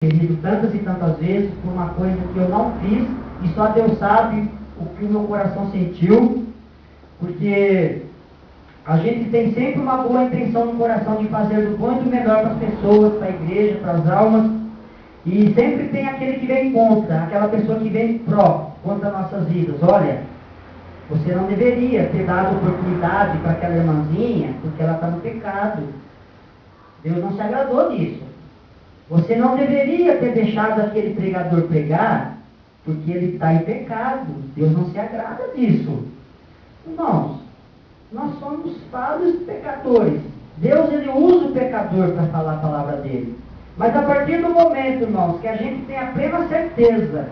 arrependido tantas e tantas vezes por uma coisa que eu não fiz e só Deus sabe o que o meu coração sentiu, porque a gente tem sempre uma boa intenção no coração de fazer do bom e do melhor para as pessoas, para a igreja, para as almas, e sempre tem aquele que vem contra, aquela pessoa que vem contra nossas vidas. Olha, você não deveria ter dado oportunidade para aquela irmãzinha, porque ela está no pecado. Deus não se agradou disso. Você não deveria ter deixado aquele pregador pregar, porque ele está em pecado. Deus não se agrada disso. Irmãos, nós somos falhos pecadores. Deus, ele usa o pecador para falar a palavra dele. Mas a partir do momento, irmãos, que a gente tem a plena certeza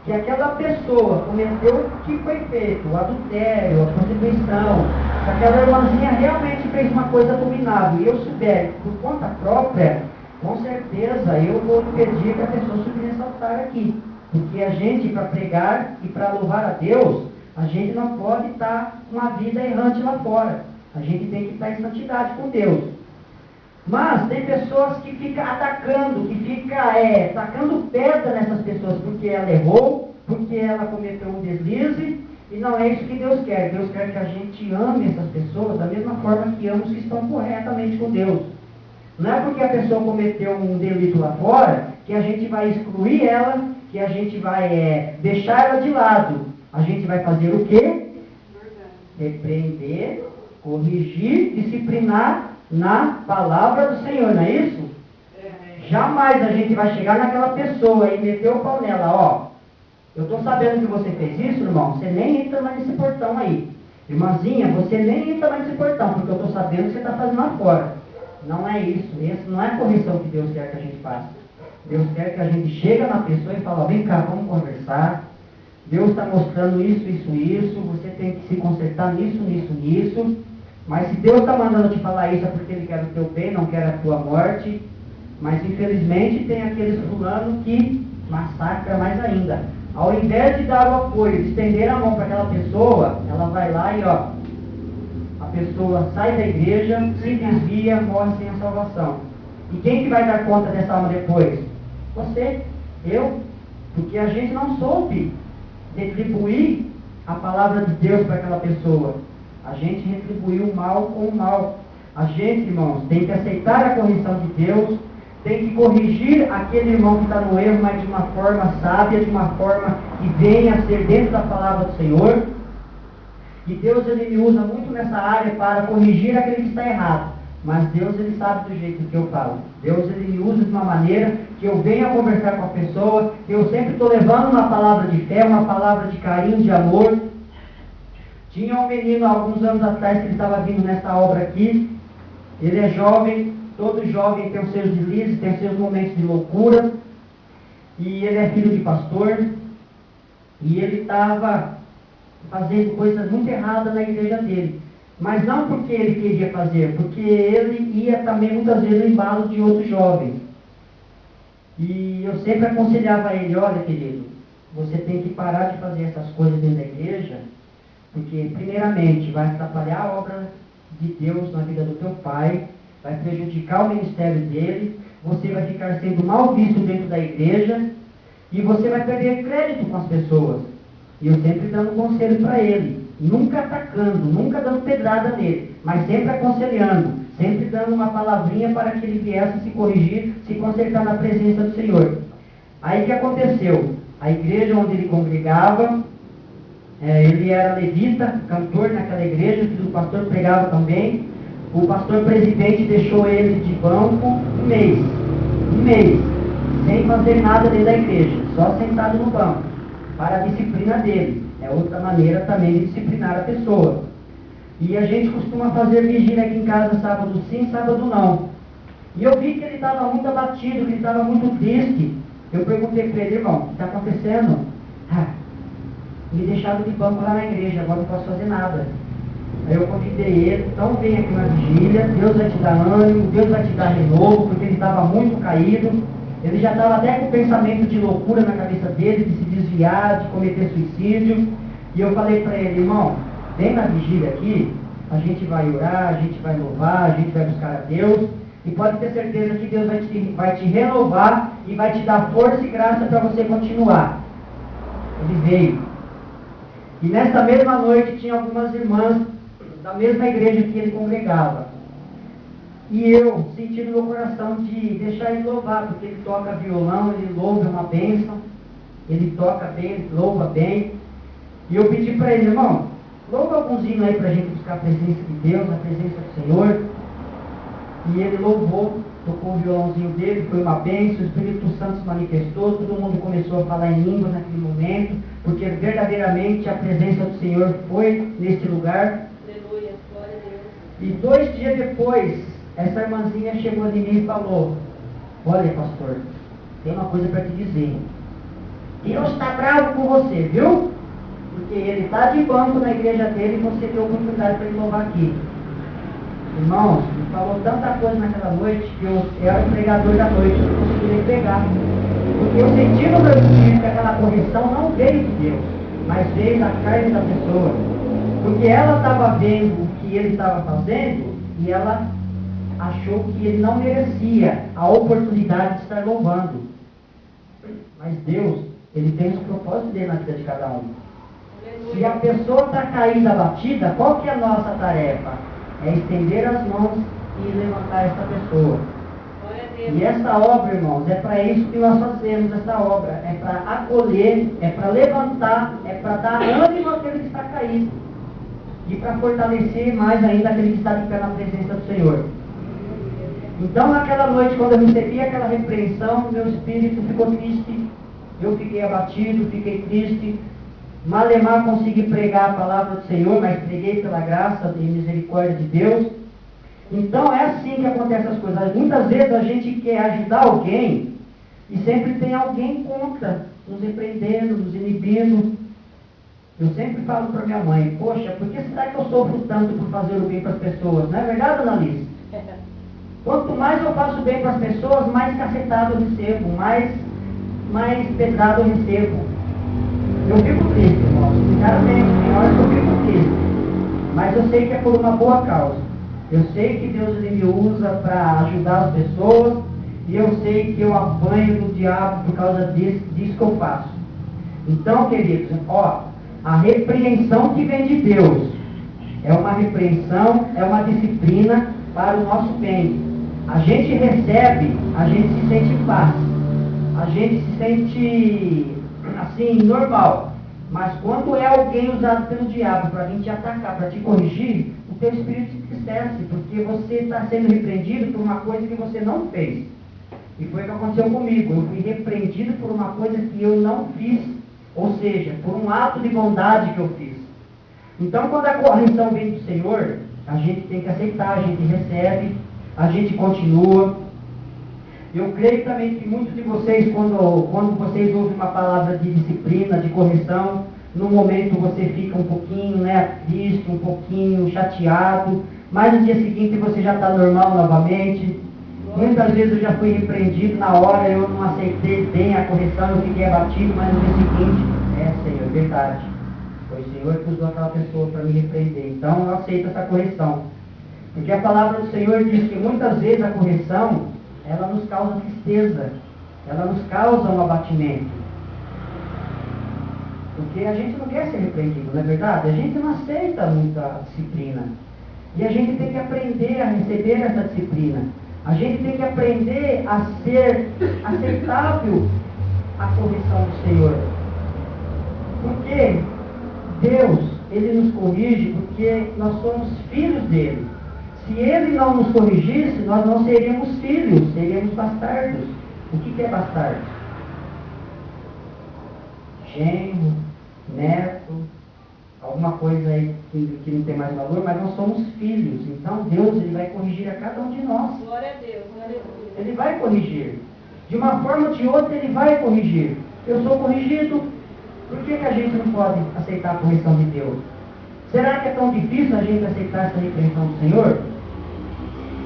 que aquela pessoa cometeu o que foi feito, o adultério, a prostituição, que aquela irmãzinha realmente fez uma coisa abominável, e eu souber por conta própria, com certeza eu vou impedir que a pessoa subir nesse altar aqui. Porque a gente, para pregar e para louvar a Deus, a gente não pode estar com uma vida errante lá fora. A gente tem que estar em santidade com Deus. Mas tem pessoas que ficam atacando, que ficam tacando pedra nessas pessoas, porque ela errou, porque ela cometeu um deslize, e não é isso que Deus quer. Deus quer que a gente ame essas pessoas da mesma forma que ama os que estão corretamente com Deus. Não é porque a pessoa cometeu um delito lá fora, que a gente vai excluir ela, que a gente vai deixar ela de lado. A gente vai fazer o quê? Repreender, corrigir, disciplinar na palavra do Senhor, não é isso? Jamais a gente vai chegar naquela pessoa e meter o pau nela, ó. Eu estou sabendo que você fez isso, irmão, você nem entra mais nesse portão aí. Irmãzinha, você nem entra mais nesse portão, porque eu estou sabendo que você está fazendo lá fora. Não é isso, essa não é a correção que Deus quer que a gente faça. Deus quer que a gente chegue na pessoa e fale, ó, vem cá, vamos conversar. Deus está mostrando isso, você tem que se consertar nisso. Mas se Deus está mandando te falar isso é porque Ele quer o teu bem, não quer a tua morte. Mas infelizmente tem aqueles fulanos que massacram mais ainda. Ao invés de dar o apoio, de estender a mão para aquela pessoa, ela vai lá e ó, a pessoa sai da igreja, se desvia, morre sem a salvação. E quem que vai dar conta dessa alma depois? Você, eu, porque a gente não soube retribuir a palavra de Deus para aquela pessoa. A gente retribuiu o mal com o mal. A gente, irmãos, tem que aceitar a correção de Deus, tem que corrigir aquele irmão que está no erro, mas de uma forma sábia, de uma forma que venha a ser dentro da palavra do Senhor. E Deus, ele me usa muito nessa área para corrigir aquele que está errado. Mas Deus, ele sabe do jeito que eu falo. Deus, ele me usa de uma maneira que eu venha conversar com a pessoa, que eu sempre estou levando uma palavra de fé, uma palavra de carinho, de amor. Tinha um menino, há alguns anos atrás, que ele estava vindo nessa obra aqui. Ele é jovem, todo jovem tem os seus deslizes, tem os seus momentos de loucura. E ele é filho de pastor. E ele estava fazendo coisas muito erradas na igreja dele. Mas não porque ele queria fazer, porque ele ia também muitas vezes no embalo de outros jovens. E eu sempre aconselhava ele, olha querido, você tem que parar de fazer essas coisas dentro da igreja, porque primeiramente vai atrapalhar a obra de Deus na vida do teu pai, vai prejudicar o ministério dele, você vai ficar sendo mal visto dentro da igreja, e você vai perder crédito com as pessoas. E eu sempre dando conselho para ele, nunca atacando, nunca dando pedrada nele, mas sempre aconselhando, sempre dando uma palavrinha para que ele viesse se corrigir, se consertar na presença do Senhor. Aí o que aconteceu? A igreja onde ele congregava, ele era levita, cantor naquela igreja, o filho do pastor pregava também. O pastor presidente deixou ele de banco um mês, sem fazer nada dentro da igreja, só sentado no banco, para a disciplina dele. É outra maneira também de disciplinar a pessoa. E a gente costuma fazer vigília aqui em casa, sábado sim, sábado não. E eu vi que ele estava muito abatido, que ele estava muito triste. Eu perguntei para ele, irmão, o que está acontecendo? Me deixaram de banco lá na igreja, agora não posso fazer nada. Aí eu convidei ele, então vem aqui na vigília, Deus vai te dar ânimo, Deus vai te dar renovo, porque ele estava muito caído. Ele já estava até com pensamento de loucura na cabeça dele, de se desviar, de cometer suicídio. E eu falei para ele, irmão, vem na vigília aqui, a gente vai orar, a gente vai louvar, a gente vai buscar a Deus. E pode ter certeza que Deus vai te renovar e vai te dar força e graça para você continuar. Ele veio. E nessa mesma noite tinha algumas irmãs da mesma igreja que ele congregava. E eu senti no meu coração de deixar ele louvar, porque ele toca violão, ele louva, é uma bênção, ele toca bem, ele louva bem. E eu pedi para ele, irmão, louva alguns hinos aí para a gente buscar a presença de Deus, a presença do Senhor. E ele louvou, tocou o violãozinho dele, foi uma bênção, o Espírito Santo se manifestou, todo mundo começou a falar em línguas naquele momento, porque verdadeiramente a presença do Senhor foi nesse lugar. Aleluia, glória a Deus. E 2 dias depois, essa irmãzinha chegou de mim e falou, olha pastor, tem uma coisa para te dizer. Deus está bravo com você, viu? Porque ele está de banco na igreja dele e você deu oportunidade para ele louvar aqui. Irmãos, ele falou tanta coisa naquela noite que eu era o pregador da noite, eu não conseguia pregar. Porque eu senti no meu espírito que aquela correção não veio de Deus, mas veio da carne da pessoa. Porque ela estava vendo o que ele estava fazendo e ela achou que ele não merecia a oportunidade de estar louvando. Mas Deus, ele tem os propósitos dele na vida de cada um. Se a pessoa está caída, abatida, qual que é a nossa tarefa? É estender as mãos e levantar essa pessoa. E essa obra, irmãos, é para isso que nós fazemos essa obra. É para acolher, é para levantar, é para dar ânimo àquele que está caído. E para fortalecer mais ainda aquele que está de pé na presença do Senhor. Então, naquela noite, quando eu recebi aquela repreensão, meu espírito ficou triste. Eu fiquei abatido, fiquei triste. Malemar consegui pregar a palavra do Senhor, mas preguei pela graça e misericórdia de Deus. Então é assim que acontecem as coisas. Muitas vezes a gente quer ajudar alguém e sempre tem alguém contra, nos repreendendo, nos inibindo. Eu sempre falo para minha mãe, poxa, por que será que eu sofro tanto por fazer o bem para as pessoas? Não é verdade, Ana Alice? Quanto mais eu faço bem para as pessoas, mais cacetado eu recebo, mais pesado eu recebo. Eu fico triste, irmão. Sinceramente, tem horas que eu fico triste. Mas eu sei que é por uma boa causa. Eu sei que Deus ele me usa para ajudar as pessoas. E eu sei que eu apanho do diabo por causa disso que eu faço. Então, queridos, a repreensão que vem de Deus é uma repreensão, é uma disciplina para o nosso bem. A gente recebe, a gente se sente em paz. A gente se sente assim, normal. Mas quando é alguém usado pelo diabo para vir te atacar, para te corrigir, o teu espírito se entristece, porque você está sendo repreendido por uma coisa que você não fez. E foi o que aconteceu comigo. Eu fui repreendido por uma coisa que eu não fiz, ou seja, por um ato de bondade que eu fiz. Então, quando a correção vem do Senhor, a gente tem que aceitar, a gente recebe, a gente continua. Eu creio também que muitos de vocês, quando vocês ouvem uma palavra de disciplina, de correção, no momento você fica um pouquinho triste, um pouquinho chateado, mas no dia seguinte você já está normal novamente. Muitas vezes eu já fui repreendido na hora, eu não aceitei bem a correção, eu fiquei abatido, mas no dia seguinte, Senhor, verdade. Foi o Senhor que usou aquela pessoa para me repreender. Então eu aceito essa correção. Porque a palavra do Senhor diz que muitas vezes a correção ela nos causa tristeza, ela nos causa um abatimento. Porque a gente não quer ser repreendido, não é verdade? A gente não aceita muita disciplina. E a gente tem que aprender a receber essa disciplina. A gente tem que aprender a ser aceitável à correção do Senhor. Porque Deus, Ele nos corrige porque nós somos filhos dEle. Se Ele não nos corrigisse, nós não seríamos filhos, seríamos bastardos. O que é bastardo? Genro, neto, alguma coisa aí que não tem mais valor, mas nós somos filhos. Então Deus ele vai corrigir a cada um de nós. Glória a Deus, aleluia. Ele vai corrigir. De uma forma ou de outra, Ele vai corrigir. Eu sou corrigido. Por que a gente não pode aceitar a correção de Deus? Será que é tão difícil a gente aceitar essa repreensão do Senhor?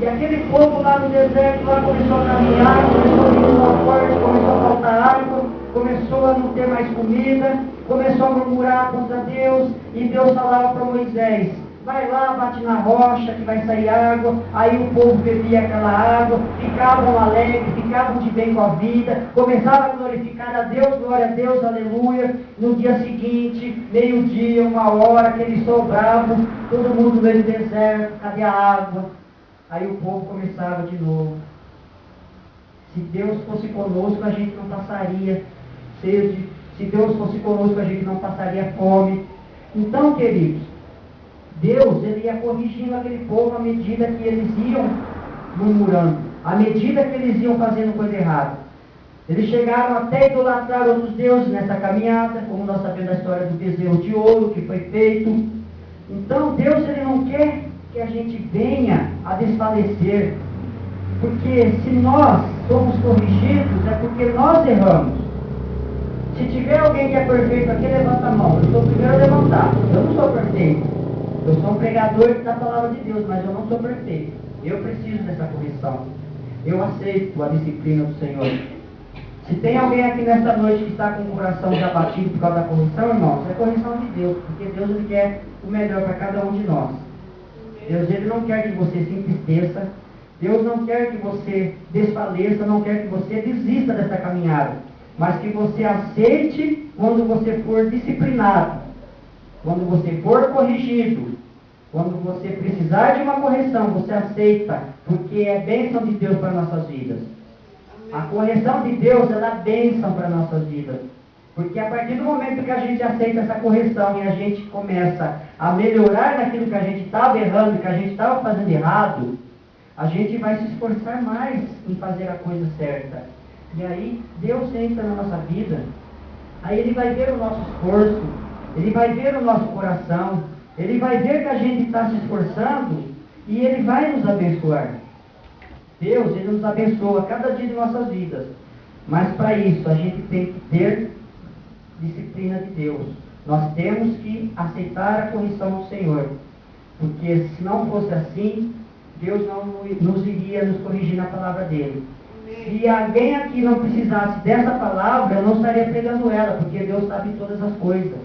E aquele povo lá no deserto, lá começou a caminhar, começou a vir uma forte, começou a faltar água, começou a não ter mais comida, começou a murmurar contra Deus, e Deus falava para Moisés, vai lá, bate na rocha que vai sair água, aí o povo bebia aquela água, ficavam alegres, ficavam de bem com a vida, começavam a glorificar a Deus, glória a Deus, aleluia. No dia seguinte, meio-dia, 1 hora, aquele sol bravo, todo mundo no meio do deserto, cadê a água? Aí o povo começava de novo. Se Deus fosse conosco, a gente não passaria sede. Se Deus fosse conosco, a gente não passaria fome. Então, queridos, Deus, ele ia corrigindo aquele povo à medida que eles iam murmurando, à medida que eles iam fazendo coisa errada. Eles chegaram até a idolatrar outros deuses nessa caminhada, como nós sabemos a história do bezerro de ouro que foi feito. Então, Deus, ele não quer que a gente venha a desfalecer, porque se nós somos corrigidos, é porque nós erramos. Se tiver alguém que é perfeito aqui, levanta a mão. Eu sou o primeiro a levantar. Eu não sou perfeito. Eu sou um pregador da palavra de Deus, mas eu não sou perfeito. Eu preciso dessa correção. Eu aceito a disciplina do Senhor. Se tem alguém aqui nesta noite que está com o coração já batido por causa da correção, irmãos, é correção de Deus, porque Deus, ele quer o melhor para cada um de nós. Deus, ele não quer que você se entristeça. Deus não quer que você desfaleça, não quer que você desista dessa caminhada, mas que você aceite quando você for disciplinado, quando você for corrigido, quando você precisar de uma correção, você aceita, porque é bênção de Deus para nossas vidas. A correção de Deus, ela é bênção para nossas vidas. Porque a partir do momento que a gente aceita essa correção e a gente começa a melhorar naquilo que a gente estava errando, que a gente estava fazendo errado, a gente vai se esforçar mais em fazer a coisa certa. E aí, Deus entra na nossa vida, aí Ele vai ver o nosso esforço, Ele vai ver o nosso coração, Ele vai ver que a gente está se esforçando e Ele vai nos abençoar. Deus, Ele nos abençoa cada dia de nossas vidas. Mas para isso, a gente tem que ter disciplina de Deus. Nós temos que aceitar a correção do Senhor. Porque se não fosse assim, Deus não nos iria nos corrigir na palavra dele. Se alguém aqui não precisasse dessa palavra, eu não estaria pregando ela, porque Deus sabe todas as coisas.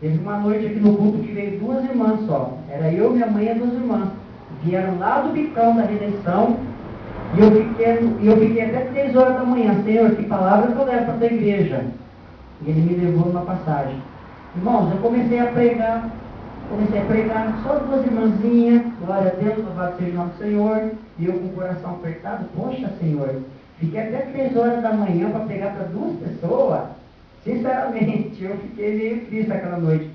Teve uma noite aqui no culto que veio 2 irmãs só. Era eu, minha mãe e 2 irmãs. Vieram lá do Bicão da Redenção. E eu fiquei até 3 horas da manhã. Senhor, que palavra que eu levo para a tua igreja? E ele me levou numa passagem. Irmãos, eu comecei a pregar, só 2 irmãzinhas, glória a Deus, louvado seja o nome do Senhor, e eu com o coração apertado, poxa Senhor, fiquei até 3 horas da manhã para pregar para 2 pessoas. Sinceramente, eu fiquei meio triste aquela noite.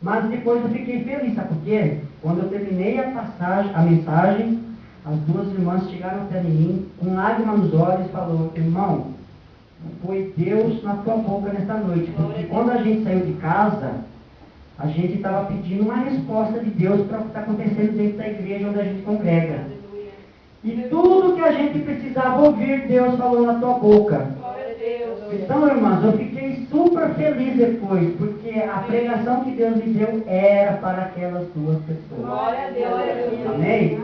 Mas depois eu fiquei feliz, sabe por quê? Quando eu terminei a mensagem, as 2 irmãs chegaram até mim, com lágrimas nos olhos, e falou, irmão, foi Deus na tua boca nessa noite, porque quando a gente saiu de casa, a gente estava pedindo uma resposta de Deus para o que está acontecendo dentro da igreja onde a gente congrega. E tudo que a gente precisava ouvir, Deus falou na tua boca. Então, irmãos, eu fiquei super feliz depois, porque a pregação que Deus me deu era para aquelas 2 pessoas. Glória a Deus. Amém?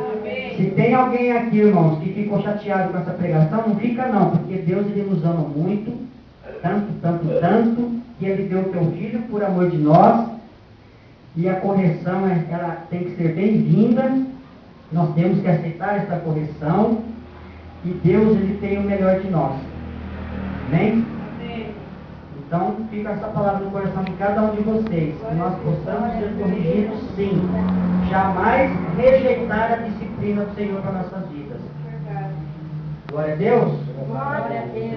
Se tem alguém aqui, irmãos, que ficou chateado com essa pregação, não fica não, porque Deus, ele nos ama muito, tanto, que ele deu o teu filho por amor de nós, e a correção, ela tem que ser bem-vinda, nós temos que aceitar essa correção, e Deus, ele tem o melhor de nós. Amém? Então, fica essa palavra no coração de cada um de vocês, que nós possamos ser corrigidos sim, jamais rejeitar a disciplina do Senhor para nossas vidas. Glória a Deus. Glória a Deus.